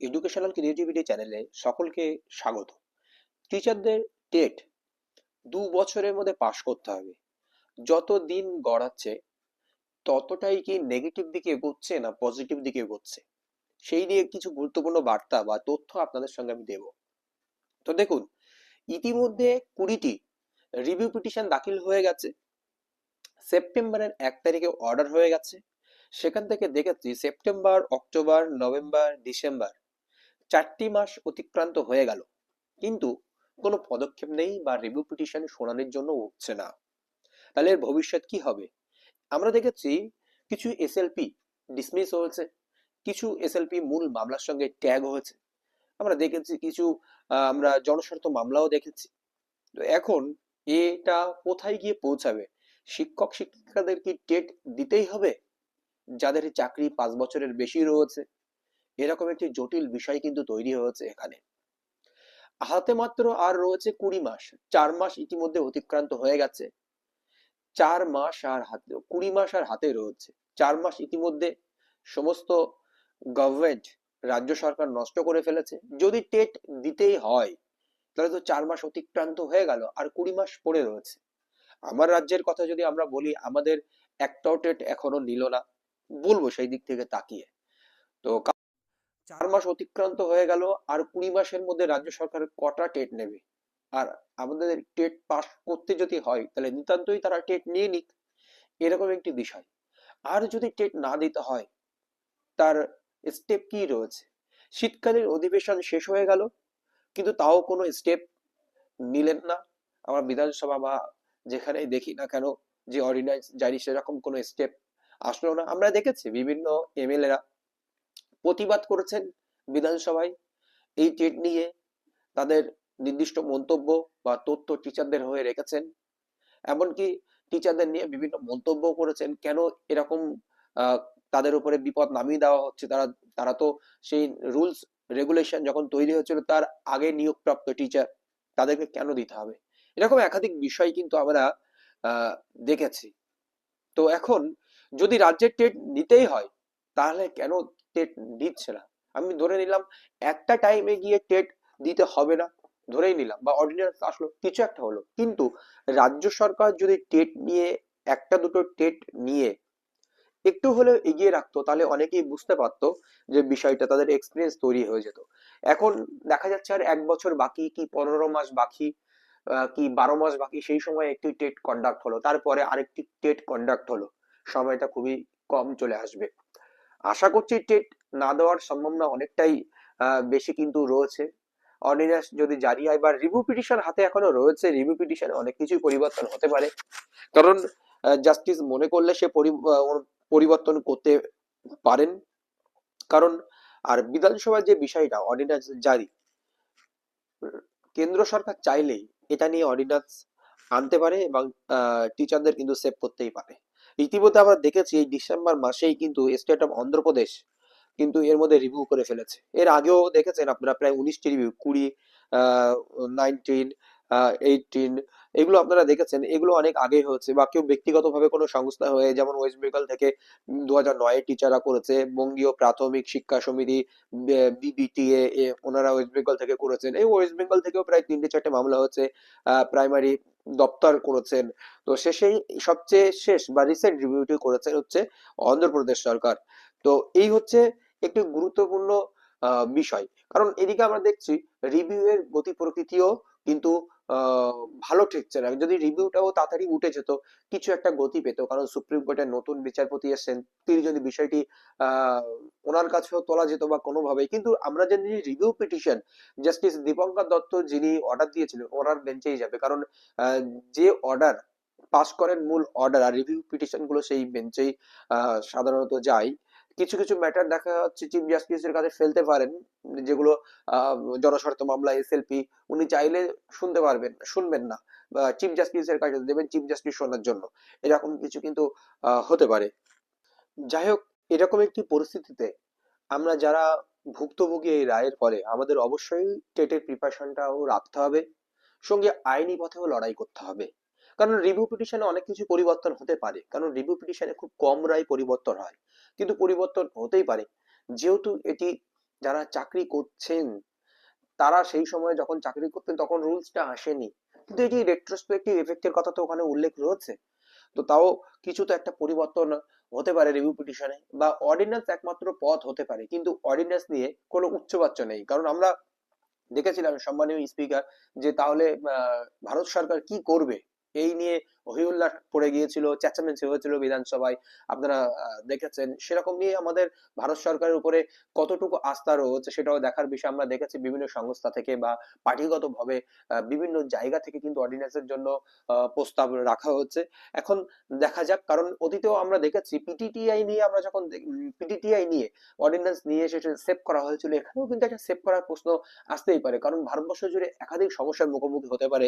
Educational creativity চ্যানেলে সকলকে স্বাগত। টিচারদের টেট 2 বছরের মধ্যে পাশ করতে হবে। যত দিন গড়াচ্ছে ততটাই কি নেগেটিভ দিকে এগোচ্ছে না পজিটিভ দিকে এগোচ্ছে, সেই নিয়ে কিছু গুরুত্বপূর্ণ বার্তা বা তথ্য আপনাদের সঙ্গে আমি দেব। তো দেখুন, ইতিমধ্যে 20টি রিভিউ পিটিশন দাখিল হয়ে গেছে। সেপ্টেম্বরের 1 তারিখে অর্ডার হয়ে গেছে। সেখান থেকে দেখেছি সেপ্টেম্বর, অক্টোবর, নভেম্বর, ডিসেম্বর 4টি মাস অতিক্রান্ত হয়ে গেল, কিন্তু কোনো পদক্ষেপ নেই বা রিভিউ পিটিশন শুনানির জন্য উঠছে না। তাহলে এর ভবিষ্যৎ কি হবে? আমরা দেখেছি কিছু এসএলপি ডিসমিস হয়েছে, কিছু এসএলপি মূল মামলার সঙ্গে ট্যাগ হয়েছে। আমরা দেখেছি কিছু আমরা জনস্বার্থ মামলাও দেখেছি। তো এখন এটা কোথায় গিয়ে পৌঁছাবে? শিক্ষক শিক্ষিকাদের কি টেট দিতেই হবে যাদের চাকরি 5 বছরের বেশি রয়েছে? এরকম একটি জটিল বিষয় কিন্তু তৈরি হয়েছে এখানে। হাতে মাত্র আর রয়েছে 20 মাস। 4 মাস ইতিমধ্যে অতিক্রান্ত হয়ে গেছে। 4 মাস আর হাতে, 20 মাস আর হাতে রয়েছে। 4 মাস ইতিমধ্যে সমস্ত গভর্নমেন্ট, রাজ্য সরকার নষ্ট করে ফেলেছে। যদি টেট দিতেই হয় তাহলে তো 4 মাস অতিক্রান্ত হয়ে গেল, আর 20 মাস পড়ে রয়েছে। আমার রাজ্যের কথা যদি আমরা বলি, আমাদের একটাও টেট এখনো নিল না, বলবো সেই দিক থেকে তাকিয়ে। তো 4 মাস অতিক্রান্ত হয়ে গেল, আর 20 মাসের মধ্যে রাজ্য সরকার কটা টেট নেবে? আর আমাদের টেট পাস করতে যদি হয় তাহলে নিতান্তই তারা টেট নিয়ে নিক, এরকম একটি বিষয়। আর যদি টেট না দিতে হয়, তার স্টেপ কি রয়েছে? শীতকালীন অধিবেশন শেষ হয়ে গেল, কিন্তু তাও কোনো স্টেপ নিলেন না। আমরা বিধানসভা বা যেখানেই দেখি না কেন যে অর্ডিন্যান্স জারি, সেরকম কোনো স্টেপ আসলো না। আমরা দেখেছি বিভিন্ন এমএলএরা প্রতিবাদ করেছেন বিধানসভায় এই টেট নিয়ে, তাদের নির্দিষ্ট মন্তব্য বা তথ্য টিচারদের হয়ে রেখেছেন। এমনকি টিচারদের নিয়ে বিভিন্ন মন্তব্য করেছেন, কেন এরকম আহ, তাদের উপরে বিপদ নামিয়ে দেওয়া হচ্ছে। তারা তারা তো সেই রুলস রেগুলেশন যখন তৈরি হচ্ছিল তার আগে নিয়োগপ্রাপ্ত টিচার, তাদেরকে কেন দিতে হবে? এরকম একাধিক বিষয় কিন্তু আমরা আহ দেখেছি। তো এখন যদি রাজ্যের টেট নিতেই হয়, তাহলে কেন টেট দিচ্ছে না? আমি ধরে নিলাম একটা টাইমে গিয়ে টেট দিতে হবে না, ধরেই নিলাম, বা অর্ডিন্যান্স আসলো, কিছু একটা হলো, কিন্তু রাজ্য সরকার যদি টেট নিয়ে, একটা দুটো টেট নিয়ে একটু হলেও এগিয়ে রাখতো, তাহলে অনেকেই বুঝতে পারতো যে বিষয়টা, তাদের এক্সপিরিয়েন্স তৈরি হয়ে যেত। এখন দেখা যাচ্ছে আর 1 বছর বাকি, কি 15 মাস বাকি, কি 12 মাস বাকি, সেই সময় একটি টেট কন্ডাক্ট হলো, তারপরে আরেকটি টেট কন্ডাক্ট হলো। সময়টা খুবই কম চলে আসবে। আশা করছি টেট না দেওয়ার সম্ভাবনা অনেকটাই বেশি কিন্তু রয়েছে। অর্ডিন্যান্স যদি জারি হয় বা রিভিউ পিটিশন হাতে এখনো রয়েছে, রিভিউ পিটিশনে অনেক কিছুই পরিবর্তন হতে পারে। কারণ জাস্টিস মনে করলে সে পরিবর্তন করতে পারেন। কারণ আর বিধানসভার যে বিষয়টা অর্ডিন্যান্স জারি, কেন্দ্র সরকার চাইলেই এটা নিয়ে অর্ডিন্যান্স আনতে পারে এবং টিচারদের কিন্তু সেভ করতেই পারে। ইতিমধ্যে আমরা দেখেছি এই ডিসেম্বর মাসেই কিন্তু স্টেট অফ অন্ধ্রপ্রদেশ কিন্তু এর মধ্যে রিভিউ করে ফেলেছে। এর আগেও দেখেছেন আপনারা প্রায় 19টি রিভিউ, 20, 19, 18, এগুলো আপনারা দেখেছেন। এগুলো অনেক আগে হয়েছে, বা কেউ ব্যক্তিগতভাবে কোনো সংস্থা হয়ে, যেমন ওয়েস্ট বেঙ্গল থেকে 2009-এ টিচাররা করেছে, বঙ্গীয় প্রাথমিক শিক্ষা সমিতি, বিবিটিএ, ওনারা ওয়েস্ট বেঙ্গল থেকে করেছেন। এই ওয়েস্ট বেঙ্গল থেকেও প্রায় 3-4টে মামলা হচ্ছে, প্রাইমারি দপ্তর করেছেন। তো শেষেই সবচেয়ে শেষ বা রিসেন্ট রিভিউটি করেছেন হচ্ছে অন্ধ্রপ্রদেশ সরকার। তো এই হচ্ছে একটি গুরুত্বপূর্ণ বিষয়। কারণ এদিকে আমরা দেখছি রিভিউ এর গতি প্রকৃতিও কিন্তু আহ, ভালো ঠেকছে না। যদি রিভিউটাও তাড়াতাড়ি উঠে যেত, কিছু একটা গতি পেত, কারণ সুপ্রিম কোর্টের নতুন বিচারপতি এসেছেন, তিনি যদি বিষয়টি আহ ওনার কাছেও তোলা যেত বা কোনোভাবেই। কিন্তু আমরা জানি review petition justice Dipankar Dutta যিনি অর্ডার দিয়েছিলেন, ওনার বেঞ্চেই যাবে। কারণ আহ, যে অর্ডার পাস করেন, মূল অর্ডার, আর রিভিউ পিটিশন গুলো সেই বেঞ্চেই সাধারণত যায়। কিছু কিছু ম্যাটার দেখা যাচ্ছে চিফ জাস্টিসের কাছে ফেলতে পারেন, যেগুলো আহ, জনস্বার্থ মামলা, এসএলপি, উনি চাইলে শুনতে পারবেন, শুনবেন না, বা চিফ জাস্টিসের কাছে দেবেন চিফ জাস্টিস শোনার জন্য। এরকম কিছু কিন্তু হতে পারে। যাই হোক, এরকম একটি পরিস্থিতিতে আমরা যারা ভুক্তভোগী এই রায়ের পরে, আমাদের অবশ্যই টেটের প্রিপারেশনটাও রাখতে হবে, সঙ্গে আইনি পথেও লড়াই করতে হবে। কারণ রিভিউ পিটিশনে অনেক কিছু পরিবর্তন হতে পারে, কারণ রিভিউ পিটিশনে খুব কম রায় পরিবর্তন হয়, কিন্তু পরিবর্তন হতেই পারে। যেহেতু এটি যারা চাকরি করছেন তারা সেই সময় যখন চাকরি করতেন তখন রুলসটা আসেনি, কিন্তু এই যে রেট্রোস্পেক্টিভ এফেক্টের কথা তো ওখানে উল্লেখ রয়েছে। তো তাও কিছু তো একটা পরিবর্তন হতে পারে রিভিউ পিটিশনে, বা অর্ডিন্যান্স একমাত্র পথ হতে পারে, কিন্তু অর্ডিন্যান্স নিয়ে কোনো উচ্চবাচ্য নেই। কারণ আমরা দেখেছিলাম সম্মানীয় স্পিকার যে তাহলে ভারত সরকার কি করবে এই নিয়ে হইহুল্লার পড়ে গিয়েছিল, চেঁচামেচি হয়েছিল বিধানসভায়। আপনারা দেখেছেন সেরকম নিয়ে আমাদের ভারত সরকারের উপরে কতটুকু আস্থা রয়েছে সেটাও দেখার বিষয়। আমরা দেখেছি বিভিন্ন সংস্থা থেকে বা পার্টিগত ভাবে বিভিন্ন জায়গা থেকে কিন্তু অর্ডিন্যান্সের জন্য প্রস্তাব রাখা হচ্ছে। এখন দেখা যাক, কারণ অতীতেও আমরা দেখেছি পিটিটিআই নিয়ে, আমরা যখন পিটিটিআই নিয়ে অর্ডিন্যান্স নিয়ে এসে সেভ করা হয়েছিল, এখানেও কিন্তু একটা সেভ করার প্রশ্ন আসতেই পারে, কারণ ভারতবর্ষ জুড়ে একাধিক সমস্যার মুখোমুখি হতে পারে